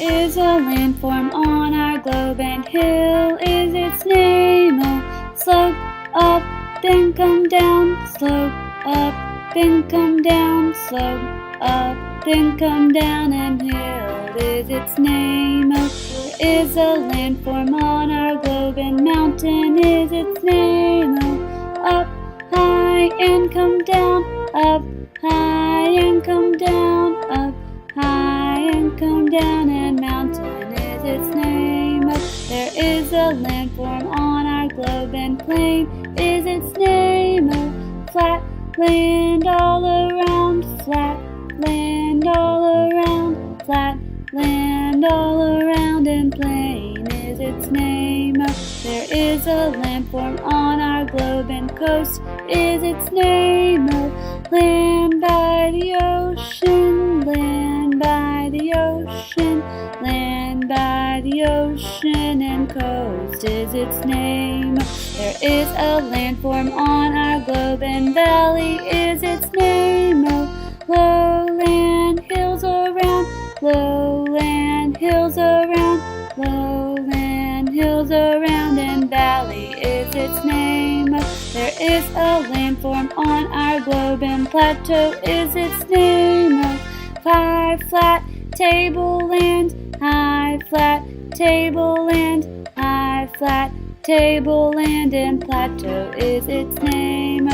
is a landform on our globe, and hill is its name. Oh, slope up, then come down, slope up, then come down, slope up, then come down, and hill is its name. Oh, there is a landform on our globe, and mountain is its name. Oh, up high and come down, up high and come down, up high and come down, and mountain is its name. Up there is a landform on our globe, and plain is its name. Oh, flat land all around, flat land all around, flat land all around, and plain is its name. Oh, there is a landform on our globe, and coast is its name. Oh, land by the ocean, land by the ocean, land by the ocean, and coast is its name. There is a landform on our globe, and valley is its name. Oh, lowland hills around, lowland hills around, lowland hills around, and valley is its name. There is a landform on our globe, and plateau is its name. High flat tableland, high flat tableland, high flat tableland, and plateau is its name.